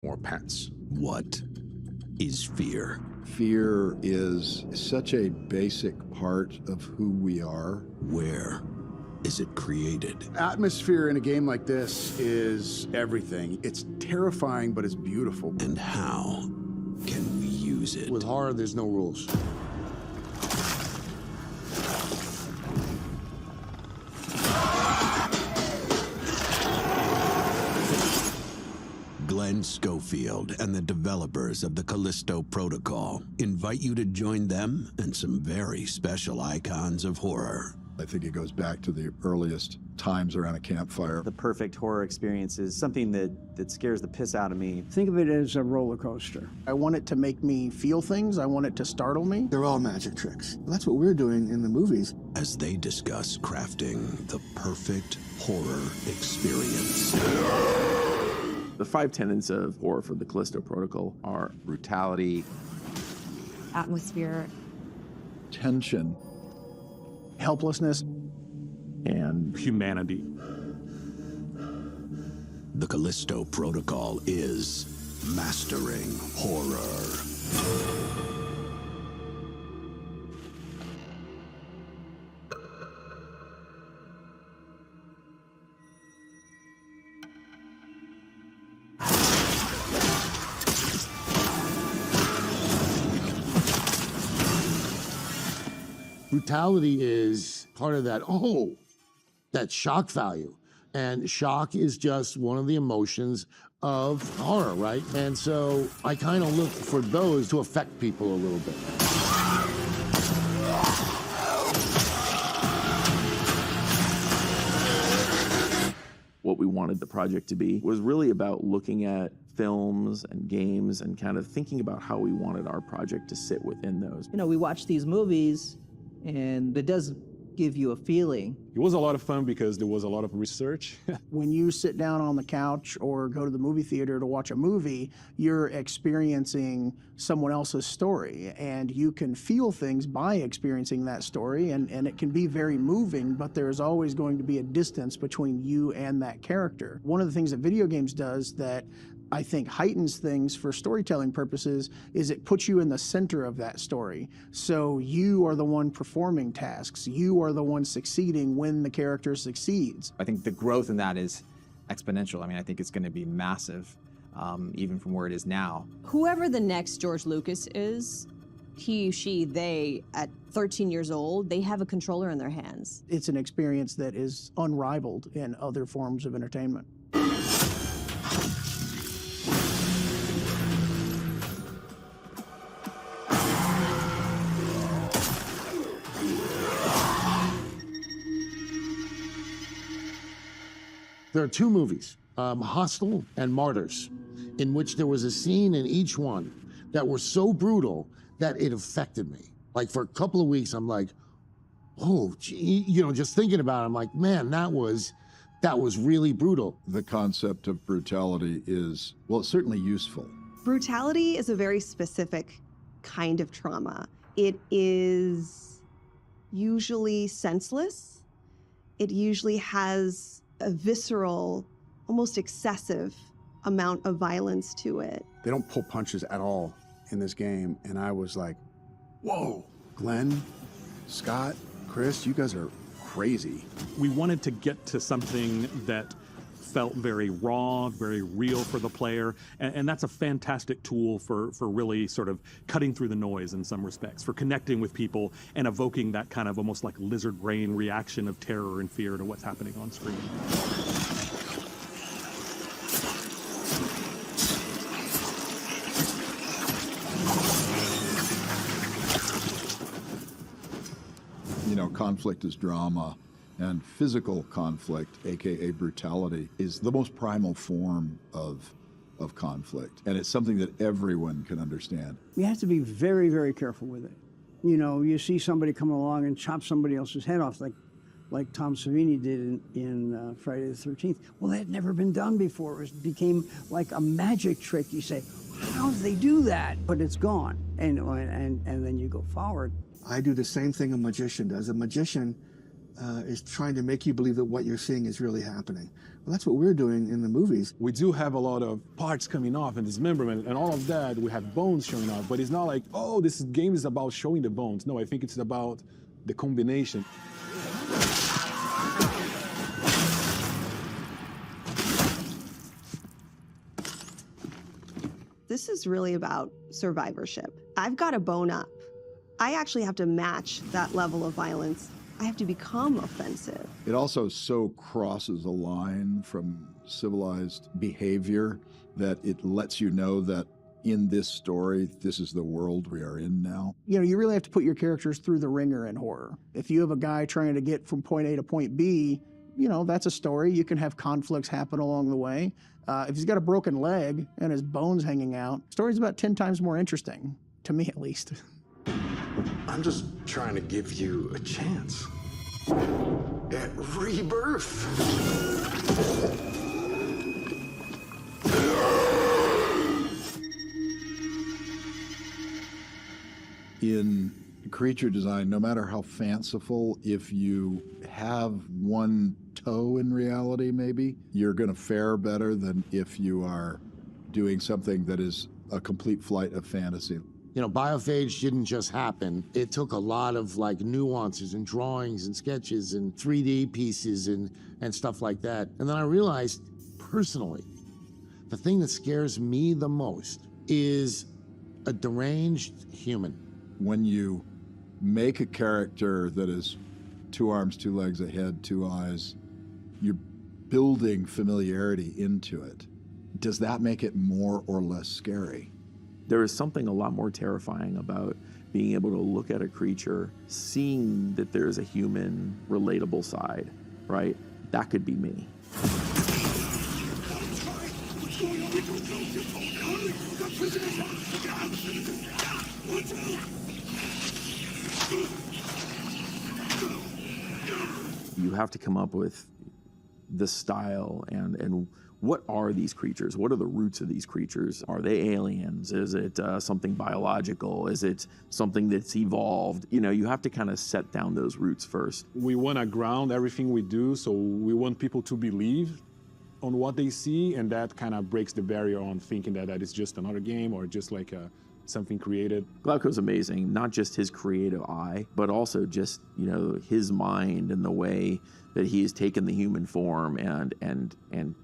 more pets. What is fear? Fear is such a basic part of who we are. Where is it created? Atmosphere in a game like this is everything. It's terrifying, but it's beautiful. And how can we use it? With horror, there's no rules. Glenn Schofield and the developers of the Callisto Protocol invite you to join them and some very special icons of horror. I think it goes back to the earliest times around a campfire. The perfect horror experience is something that scares the piss out of me. Think of it as a roller coaster. I want it to make me feel things. I want it to startle me. They're all magic tricks. That's what we're doing in the movies. As they discuss crafting the perfect horror experience. The 5 tenets of horror for the Callisto Protocol are brutality, atmosphere, Tension. Helplessness. and humanity. The Callisto Protocol is mastering horror. Brutality is part of that shock value. And shock is just one of the emotions of horror, right? And so I kind of look for those to affect people a little bit. what we wanted the project to be was really about looking at films and games and kind of thinking about how we wanted our project to sit within those. You know, we watch these movies and it does give you a feeling. It was a lot of fun because there was a lot of research. When you sit down on the couch or go to the movie theater to watch a movie, you're experiencing someone else's story, and you can feel things by experiencing that story, and it can be very moving, but there's always going to be a distance between you and that character. One of the things that video games does that I think heightens things for storytelling purposes is it puts you in the center of that story. So you are the one performing tasks. You are the one succeeding when the character succeeds. I think the growth in that is exponential. I mean, I think it's going to be massive, even from where it is now. Whoever the next George Lucas is, he, she, they, at 13 years old, they have a controller in their hands. It's an experience that is unrivaled in other forms of entertainment. There are two movies, Hostel and Martyrs, in which there was a scene in each one that were so brutal that it affected me. Like for a couple of weeks, I'm like, oh, gee, you know, just thinking about it, I'm like, man, that was really brutal. The concept of brutality is, well, it's certainly useful. Brutality is a very specific kind of trauma. It is usually senseless. It usually has a visceral, almost excessive amount of violence to it. They don't pull punches at all in this game, and I was like, whoa, Glenn, Scott, Chris, you guys are crazy. We wanted to get to something that felt very raw, very real for the player, and that's a fantastic tool for really sort of cutting through the noise in some respects, for connecting with people and evoking that kind of almost like lizard brain reaction of terror and fear to what's happening on screen. You know, conflict is drama. And physical conflict, AKA brutality, is the most primal form of conflict. And it's something that everyone can understand. You have to be very, very careful with it. You know, you see somebody come along and chop somebody else's head off, like Tom Savini did in Friday the 13th. Well, that had never been done before. It became like a magic trick. You say, how did they do that? But it's gone. And then you go forward. I do the same thing a magician does. A magician is trying to make you believe that what you're seeing is really happening. Well, that's what we're doing in the movies. We do have a lot of parts coming off and dismemberment and all of that. We have bones showing off, but it's not like, oh, this game is about showing the bones. No, I think it's about the combination. This is really about survivorship. I've got to bone up. I actually have to match that level of violence. I have to become offensive. It also so crosses a line from civilized behavior that it lets you know that in this story, this is the world we are in now. You know, you really have to put your characters through the ringer in horror. If you have a guy trying to get from point A to point B, you know, that's a story. You can have conflicts happen along the way. If he's got a broken leg and his bones hanging out, the story's about 10 times more interesting, to me at least. I'm just trying to give you a chance at rebirth. In creature design, no matter how fanciful, if you have one toe in reality, maybe, you're going to fare better than if you are doing something that is a complete flight of fantasy. You know, Biophage didn't just happen. It took a lot of like nuances and drawings and sketches and 3D pieces and stuff like that. And then I realized, personally, the thing that scares me the most is a deranged human. When you make a character that is 2 arms, 2 legs, a head, 2 eyes, you're building familiarity into it. Does that make it more or less scary? There is something a lot more terrifying about being able to look at a creature, seeing that there's a human, relatable side, right? That could be me. You have to come up with the style and what are these creatures? What are the roots of these creatures? Are they aliens? Is it something biological? Is it something that's evolved? You know, you have to kind of set down those roots first. We want to ground everything we do, so we want people to believe on what they see, and that kind of breaks the barrier on thinking that it's just another game or just like something created. Glauco's amazing, not just his creative eye, but also just, you know, his mind and the way that he has taken the human form and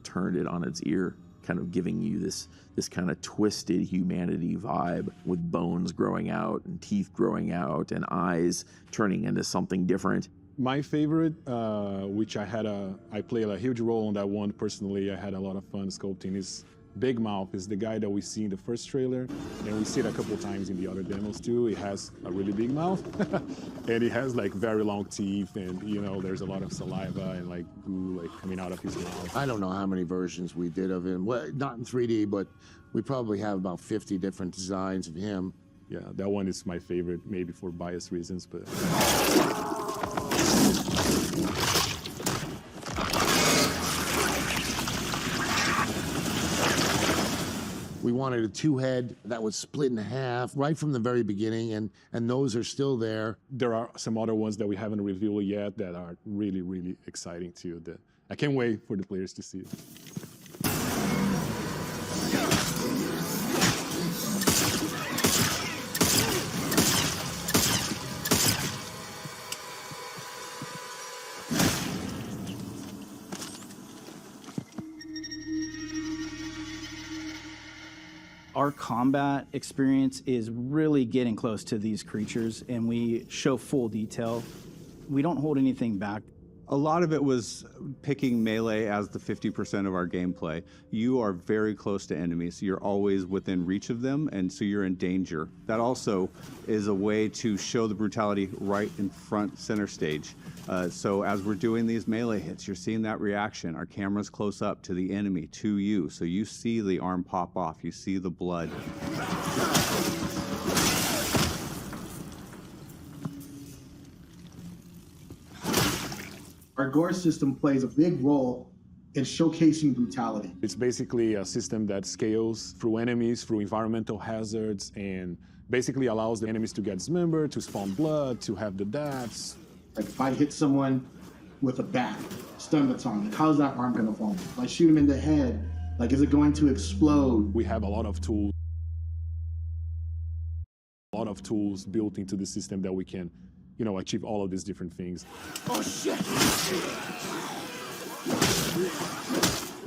turned it on its ear, kind of giving you this kind of twisted humanity vibe with bones growing out and teeth growing out and eyes turning into something different. My favorite, which I played a huge role on that one personally, I had a lot of fun sculpting, is Big Mouth. Is the guy that we see in the first trailer, and we see it a couple times in the other demos too. He has a really big mouth, and he has like very long teeth, and you know, there's a lot of saliva and like goo like coming out of his mouth. I don't know how many versions we did of him. Well, not in 3D, but we probably have about 50 different designs of him. Yeah, that one is my favorite, maybe for bias reasons, but. We wanted a 2-head that would split in half right from the very beginning, and those are still there. There are some other ones that we haven't revealed yet that are really, really exciting too. That I can't wait for the players to see it. Our combat experience is really getting close to these creatures, and we show full detail. We don't hold anything back. A lot of it was picking melee as the 50% of our gameplay. You are very close to enemies. You're always within reach of them, and so you're in danger. That also is a way to show the brutality right in front center stage. So as we're doing these melee hits, you're seeing that reaction. Our camera's close up to the enemy, to you. So you see the arm pop off, you see the blood. Our gore system plays a big role in showcasing brutality. It's basically a system that scales through enemies, through environmental hazards, and basically allows the enemies to get dismembered, to spawn blood, to have the deaths. Like if I hit someone with a bat, stun baton. Like, how's that arm gonna fall? If I shoot him in the head, like, is it going to explode? We have a lot of tools built into the system that we can, you know, achieve all of these different things. Oh shit!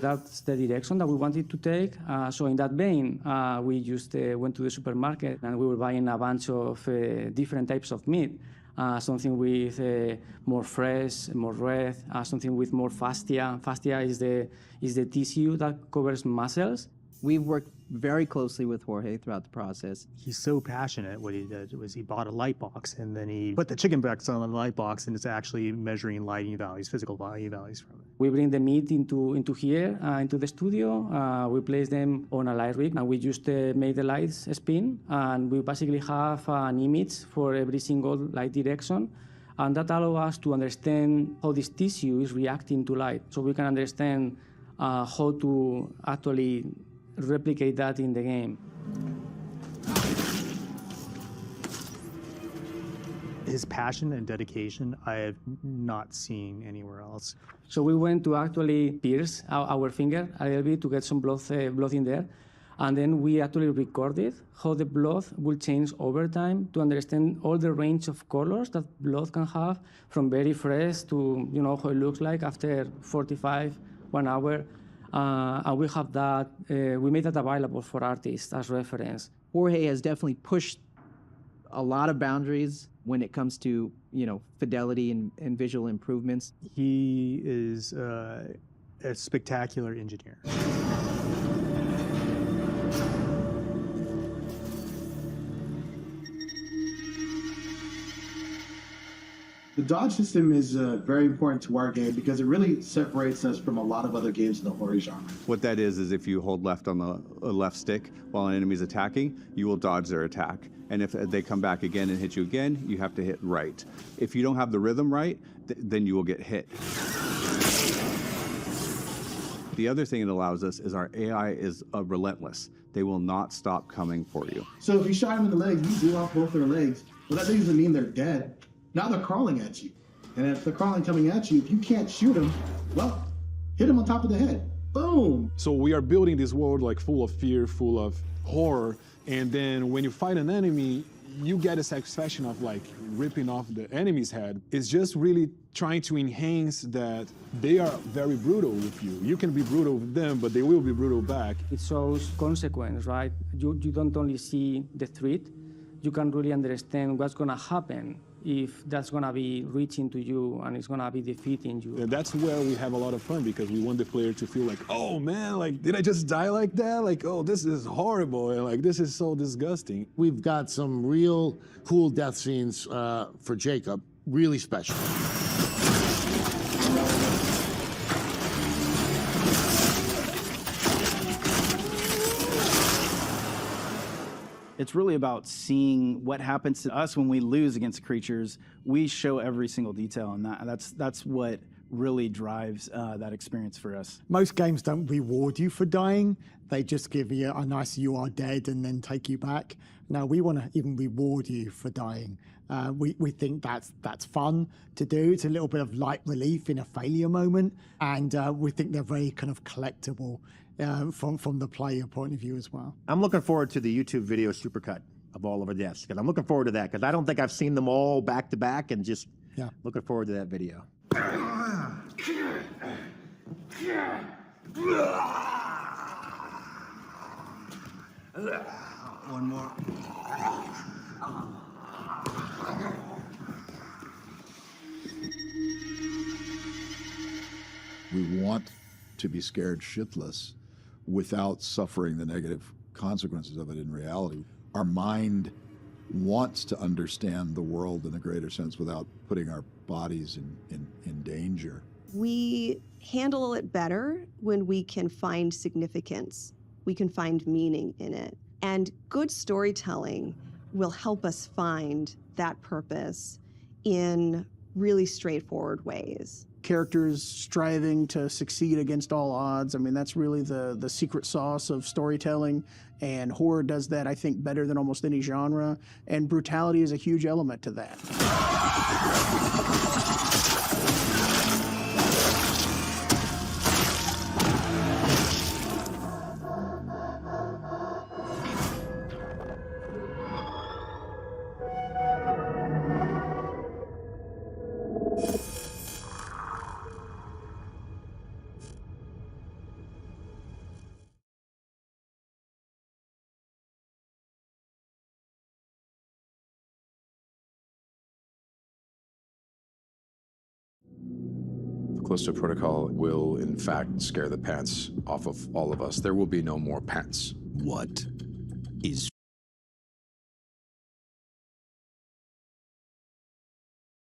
That's the direction that we wanted to take. So in that vein, we just went to the supermarket and we were buying a bunch of different types of meat. Something with more fresh, more red, something with more fascia. Fascia is the tissue that covers muscles. We've worked very closely with Jorge throughout the process. He's so passionate. What he did was he bought a light box and then he put the chicken breast on the light box and it's actually measuring lighting values, physical lighting values from it. We bring the meat into here, into the studio. We place them on a light rig and we just make the lights spin. And we basically have an image for every single light direction. And that allows us to understand how this tissue is reacting to light. So we can understand how to actually replicate that in the game. His passion and dedication I have not seen anywhere else. So we went to actually pierce our finger a little bit to get some blood in there. And then we actually recorded how the blood will change over time to understand all the range of colors that blood can have, from very fresh to, you know, how it looks like after 45, 1 hour. And we have that, we made that available for artists as reference. Jorge has definitely pushed a lot of boundaries when it comes to, you know, fidelity and visual improvements. He is a spectacular engineer. The dodge system is very important to our game because it really separates us from a lot of other games in the horror genre. What that is if you hold left on the left stick while an enemy's attacking, you will dodge their attack. And if they come back again and hit you again, you have to hit right. If you don't have the rhythm right, then you will get hit. The other thing it allows us is our AI is relentless. They will not stop coming for you. So if you shot them in the legs, you blew off both their legs. Well, that doesn't mean they're dead. Now they're crawling at you. And if they're crawling coming at you, if you can't shoot them, well, hit them on top of the head. Boom! So we are building this world like full of fear, full of horror, and then when you fight an enemy, you get a satisfaction of like ripping off the enemy's head. It's just really trying to enhance that they are very brutal with you. You can be brutal with them, but they will be brutal back. It shows consequence, right? You don't only see the threat, you can really understand what's gonna happen if that's gonna be reaching to you and it's gonna be defeating you. And that's where we have a lot of fun because we want the player to feel like, oh man, like, did I just die like that? Like, oh, this is horrible, and like, this is so disgusting. We've got some real cool death scenes for Jacob, really special. It's really about seeing what happens to us when we lose against creatures. We show every single detail, and that's what really drives that experience for us. Most games don't reward you for dying. They just give you a nice "you are dead" and then take you back. No, we want to even reward you for dying. We think that's fun to do. It's a little bit of light relief in a failure moment, and we think they're very kind of collectible from the player point of view as well. I'm looking forward to the YouTube video supercut of all of our deaths, because I'm looking forward to that, because I don't think I've seen them all back to back, and just looking forward to that video. One more. We want to be scared shitless without suffering the negative consequences of it in reality. Our mind wants to understand the world in a greater sense without putting our bodies in danger. We handle it better when we can find significance. We can find meaning in it. And good storytelling will help us find that purpose in really straightforward ways. Characters striving to succeed against all odds. I mean, that's really the secret sauce of storytelling, and horror does that, I think, better than almost any genre, and brutality is a huge element to that. Callisto Protocol will, in fact, scare the pants off of all of us. There will be no more pants. What is